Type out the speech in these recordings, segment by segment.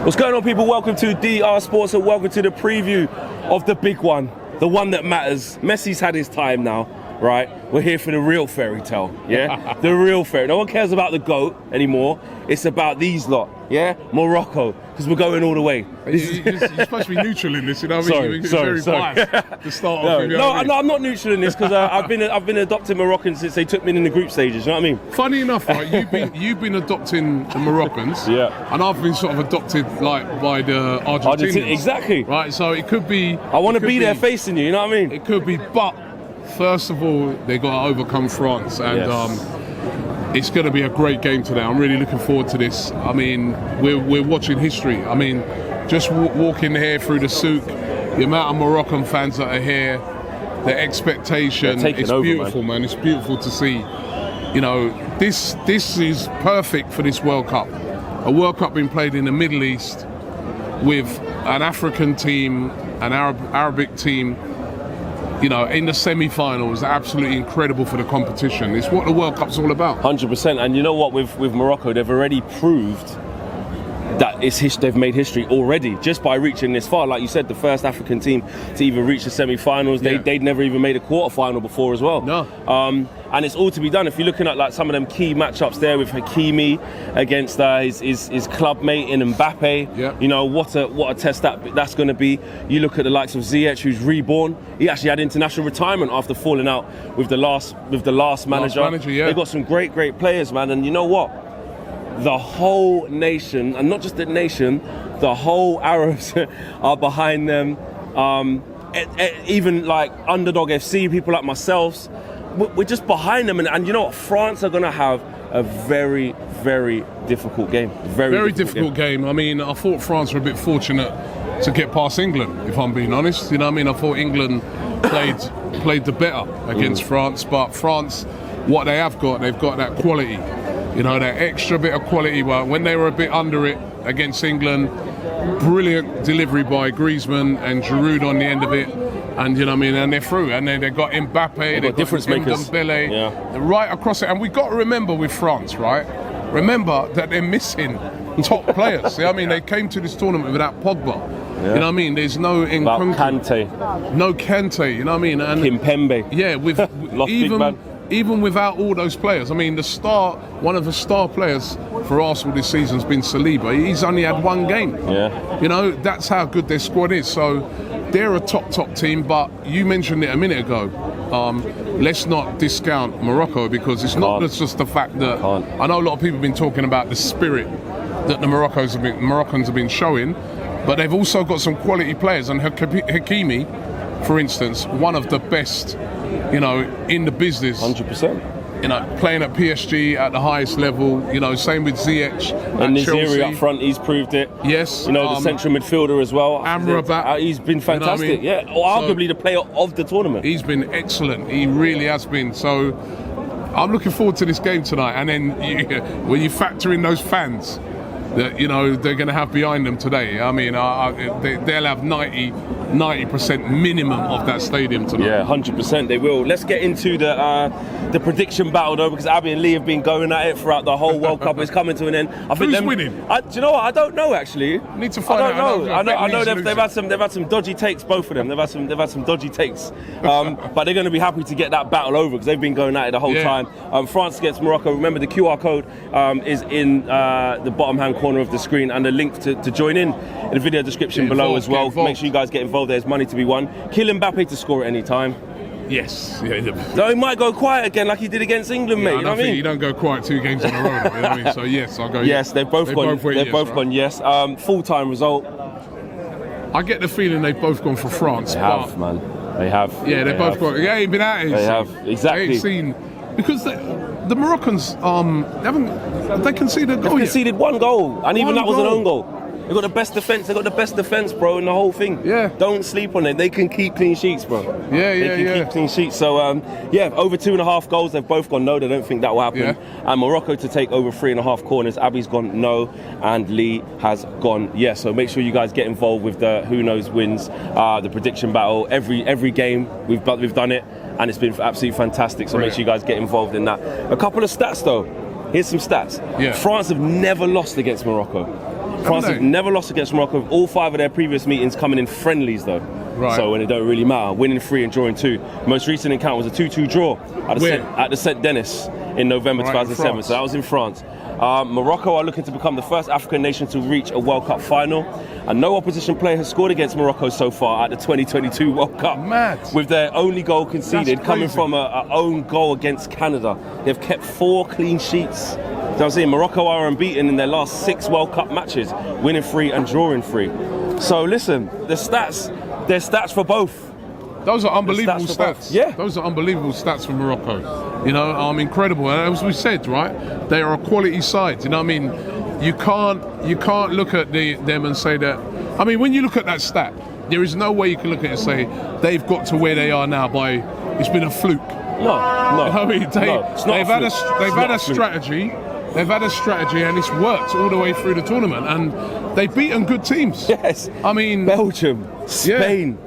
What's going on, people? Welcome to DR Sports and welcome to the preview of the big one, the one that matters. Messi's had his time now, right? We're here for the real fairy tale, yeah? The real fairy. No one cares about the GOAT anymore. It's about these lot, yeah? Morocco, because we're going all the way. You're supposed to be neutral in this, you know what I mean? Sorry. Biased to start off with. I'm not neutral in this because I've been adopting Moroccans since they took me in the group stages. You know what I mean? Funny enough, right? You've been adopting the Moroccans, yeah, and I've been sort of adopted like by the Argentinians. Exactly. Right. So it could be. I want to be there facing you. You know what I mean? It could be, but first of all, they got to overcome France, and yes. It's going to be a great game today. I'm really looking forward to this. I mean, we're watching history. I mean, just walking here through the souk, the amount of Moroccan fans that are here, the expectation, it's beautiful, man. It's beautiful to see. You know, this is perfect for this World Cup. A World Cup being played in the Middle East with an African team, an Arabic team, you know, in the semi-finals. Absolutely incredible for the competition. It's what the World Cup's all about. 100%. And you know what, with Morocco, they've already proved that they've made history already just by reaching this far. Like you said, the first African team to even reach the semi-finals. Yeah. They'd never even made a quarter-final before as well. No. And it's all to be done. If you're looking at like some of them key matchups there with Hakimi against his club mate in Mbappe, yeah. you know, what a test that's going to be. You look at the likes of Ziyech, who's reborn. He actually had international retirement after falling out with the last manager. Yeah. They've got some great players, man. And you know what? The whole nation, and not just the nation, the whole Arabs are behind them. Even like Underdog FC, people like myself, we're just behind them. And you know what? France are going to have a very, very difficult game. Very difficult game. I mean, I thought France were a bit fortunate to get past England, if I'm being honest. You know what I mean? I thought England played the better against France, but France, what they have got, they've got that quality. You know, that extra bit of quality. But when they were a bit under it against England, brilliant delivery by Griezmann and Giroud on the end of it. And you know what I mean? And they're through. And then they've got Mbappe, they've got difference makers. Dembele, yeah. Right across it. And we've got to remember with France, right? Remember that they're missing top players. I mean, they came to this tournament without Pogba. Yeah. You know what I mean? There's no Kante. No Kante, you know what I mean? And Kimpembe. Yeah, with even without all those players. I mean, one of the star players for Arsenal this season has been Saliba. He's only had one game. Yeah. You know, that's how good their squad is. So they're a top team, but you mentioned it a minute ago. Let's not discount Morocco because it's not just the fact that I know a lot of people have been talking about the spirit that the Moroccans have been showing, but they've also got some quality players. And Hakimi, for instance, one of the best, you know, in the business. 100%. You know, playing at PSG at the highest level. You know, same with Ziyech and at Chelsea. up front, he's proved it. Yes. You know, the central midfielder as well. Amrabat. He's been fantastic. You know what I mean? Yeah, arguably the player of the tournament. He's been excellent. He really has been. So I'm looking forward to this game tonight. And then when you factor in those fans that, you know, they're going to have behind them today. I mean, they'll have 90% minimum of that stadium tonight. Yeah, 100% they will. Let's get into the prediction battle though, because Abby and Lee have been going at it throughout the whole World Cup. It's coming to an end. Who's winning? Do you know what? I don't know actually. Need to find out. I know they've had some dodgy takes. Both of them. They've had some dodgy takes. But they're going to be happy to get that battle over because they've been going at it the whole time. France against Morocco. Remember the QR code is in the bottom hand corner of the screen, and a link to join in the video description below as well. Make sure you guys get involved. There's money to be won. Kill Mbappe to score at any time. Yes. No, he might go quiet again like he did against England, mate. You know what I mean? You don't go quiet 2 games in a row. You know what I mean? So yes, I'll go. Yes, they've both gone yes. Full-time result. I get the feeling they've both gone for France. They have, man. They have. Yeah, they've both gone. Yeah, ain't been at it. They have exactly. They ain't seen because the Moroccans they conceded a goal. They conceded 1 goal, and even that was an own goal. They've got the best defence. They've got the best defence, bro, in the whole thing. Yeah. Don't sleep on it. They can keep clean sheets, bro. Yeah. They can keep clean sheets. So, over 2.5 goals. They've both gone no. They don't think that will happen. Yeah. And Morocco to take over 3.5 corners. Abby's gone no, and Lee has gone yes. So make sure you guys get involved with the who knows wins, the prediction battle. Every game we've done it, and it's been absolutely fantastic. So make sure you guys get involved in that. A couple of stats though. Here's some stats. Yeah. France have never lost against Morocco. France have never lost against Morocco. All 5 of their previous meetings coming in friendlies, though. Right. So when it don't really matter, winning 3 and drawing 2. Most recent encounter was a 2-2 draw at the St. Denis in November 2007. So that was in France. Morocco are looking to become the first African nation to reach a World Cup final, and no opposition player has scored against Morocco so far at the 2022 World Cup. Mad. With their only goal conceded coming from an own goal against Canada. They've kept 4 clean sheets. You know what I'm saying? Morocco are unbeaten in their last 6 World Cup matches, winning 3 and drawing 3. So listen, there's stats for both. Those are unbelievable stats. Yeah. Those are unbelievable stats for Morocco. You know, incredible. And as we said, right, they are a quality side. You know what I mean? You can't look at them and say that. I mean, when you look at that stat, there is no way you can look at it and say they've got to where they are now by it's been a fluke. No. You know what I mean? They've had a strategy. They've had a strategy and it's worked all the way through the tournament, and they've beaten good teams. Yes. I mean, Belgium, Spain,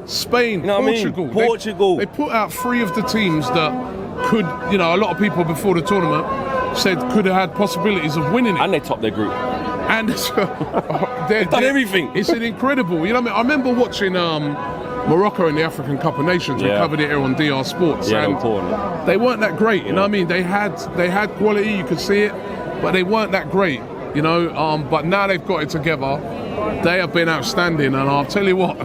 you know Portugal. Portugal. They put out 3 of the teams that could, you know, a lot of people before the tournament said could have had possibilities of winning it. And they topped their group. And they've done everything. It's an incredible. You know what I mean? I remember watching Morocco in the African Cup of Nations. We covered it here on DR Sports. Yeah, and important. they weren't that great. You know what I mean? They had quality. You could see it. But they weren't that great, you know. But now they've got it together. They have been outstanding, and I'll tell you what.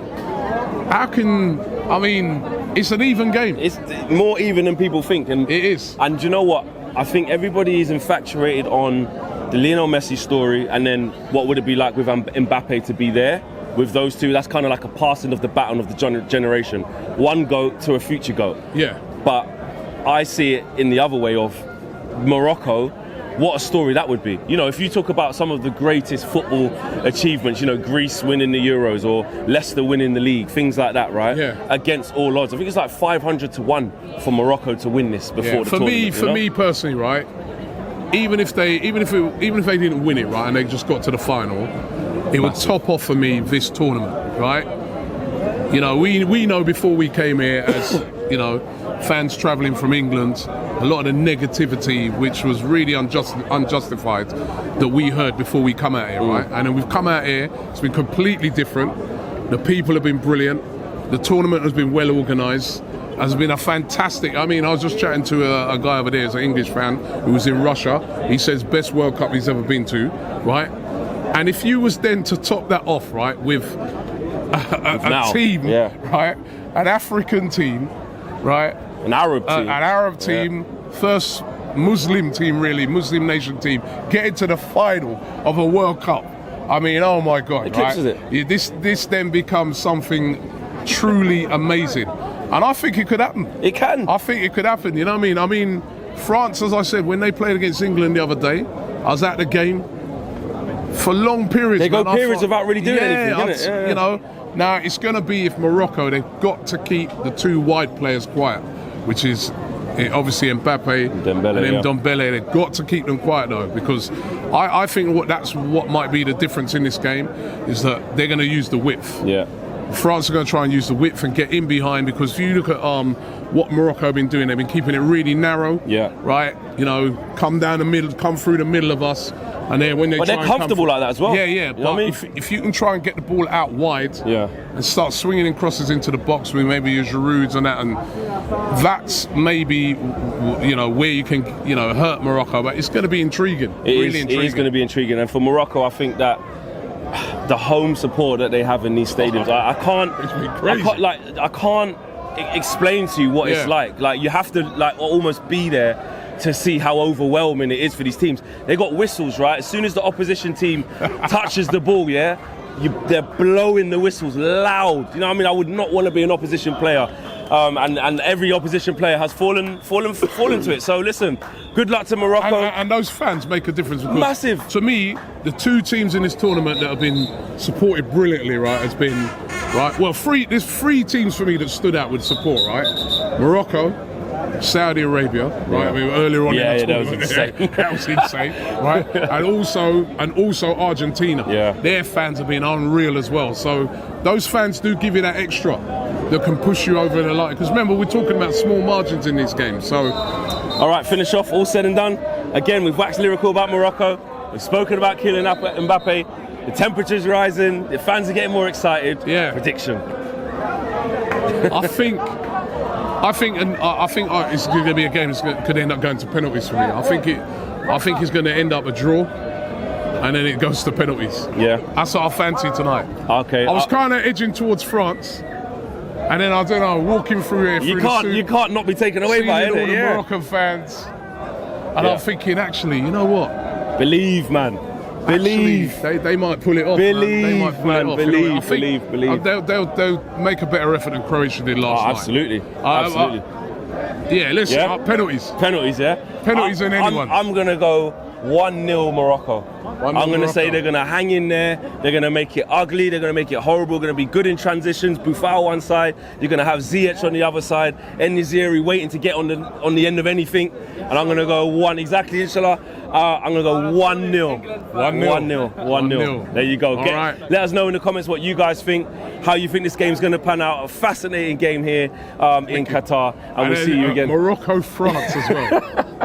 It's an even game. It's more even than people think, and it is. And do you know what? I think everybody is infatuated on the Lionel Messi story, and then what would it be like with Mbappe to be there with those two? That's kind of like a passing of the baton of the generation. One GOAT to a future GOAT. Yeah. But I see it in the other way of Morocco. What a story that would be. You know, if you talk about some of the greatest football achievements, you know, Greece winning the Euros or Leicester winning the league, things like that, right? Yeah. Against all odds. I think it's like 500 to 1 for Morocco to win this before the tournament. For me personally, right, even if they didn't win it, right, and they just got to the final, it would top off for me this tournament, right? You know, we know before we came here as, you know, fans travelling from England, a lot of the negativity, which was really unjustified, that we heard before we come out here, right? And then we've come out here, it's been completely different. The people have been brilliant. The tournament has been well organised. Has been a fantastic. I mean, I was just chatting to a guy over there, who's an English fan, who was in Russia. He says best World Cup he's ever been to, right? And if you was then to top that off, right, with a team, right, an African team, right, an Arab team, first Muslim team, really, Muslim nation team, getting to the final of a World Cup. I mean, oh my God, eclipses right? it. This then becomes something truly amazing. And I think it could happen. It can. I think it could happen, you know what I mean? France, as I said, when they played against England the other day, I was at the game for long periods. They go periods without really doing anything, innit? Yeah. You know, now it's going to be if Morocco, they've got to keep the 2 wide players quiet, which is obviously Mbappe and Dembele. They've got to keep them quiet though, because I think that's what might be the difference in this game, is that they're going to use the width. Yeah. France are going to try and use the width and get in behind, because if you look at what Morocco have been doing, they've been keeping it really narrow. Yeah. Right. You know, come down the middle, come through the middle of us, and then when they're comfortable like that as well. Yeah. You know but what I mean? if you can try and get the ball out wide, and start swinging in crosses into the box with maybe your Girouds and that, and that's maybe, you know, where you can, you know, hurt Morocco. But it's going to be intriguing. It is going to be intriguing, and for Morocco, I think that the home support that they have in these stadiums, I can't explain to you what it's like. Like, you have to like almost be there to see how overwhelming it is for these teams. They got whistles, right? As soon as the opposition team touches the ball, they're blowing the whistles loud. You know what I mean? I would not want to be an opposition player. And every opposition player has fallen to it. So listen, good luck to Morocco. And those fans make a difference. Massive. To me, the 2 teams in this tournament that have been supported brilliantly, right, has been, right, well, there's 3 teams for me that stood out with support, right? Morocco, Saudi Arabia, right? I mean, earlier on in the tournament, that was insane, right? And also Argentina. Yeah. Their fans have been unreal as well. So those fans do give you that extra that can push you over the line. Because remember, we're talking about small margins in these games. So, all right, finish off. All said and done. Again, we've waxed lyrical about Morocco. We've spoken about Kylian Mbappe. The temperature's rising. The fans are getting more excited. Yeah. Prediction. I think it's going to be a game that could end up going to penalties for me. I think it's going to end up a draw, and then it goes to penalties. Yeah. That's what I fancy tonight. Okay. I was kind of edging towards France, and then I don't know, walking through here. You can't not be taken away by it. All the Yeah. Moroccan fans, and I'm thinking, actually, you know what? Believe, man. Believe. Actually, they might pull it off. Believe, They might pull man. it off. Believe. They'll make a better effort than Croatia did last night. Absolutely. Absolutely. Penalties. Penalties, yeah? Penalties in anyone. I'm going to go 1-0 Morocco. 1-0 I'm going to say Morocco. they're going to hang in there. They're going to make it ugly. They're going to make it horrible. Going to be good in transitions. Buffal one side. You're going to have Ziyech on the other side. En-Nesyri waiting to get on the end of anything. And I'm going to go inshallah. I'm going to go 1-0. 1-0. There you go. Right. Let us know in the comments what you guys think, how you think this game's going to pan out. A fascinating game here in Qatar. And we'll see you again. Morocco, France as well.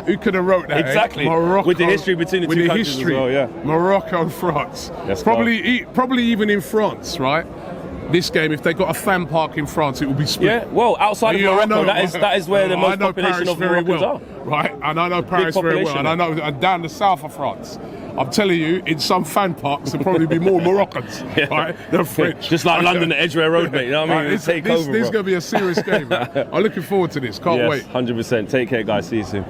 Who could have wrote that? Exactly. Morocco, with the history between the two countries as well, yeah. Morocco, France. Let's probably even in France, right? This game, if they got a fan park in France, it will be split. Yeah, well, outside of Morocco, that is where the most population of Moroccans are. Right, and I know Paris very well, and I know down the south of France. I'm telling you, in some fan parks, there'll probably be more Moroccans, right, than French. Just like London at Edgware Road, mate. You know what I mean? This is going to be a serious game, man. I'm looking forward to this. Can't wait. 100%. Take care, guys. See you soon.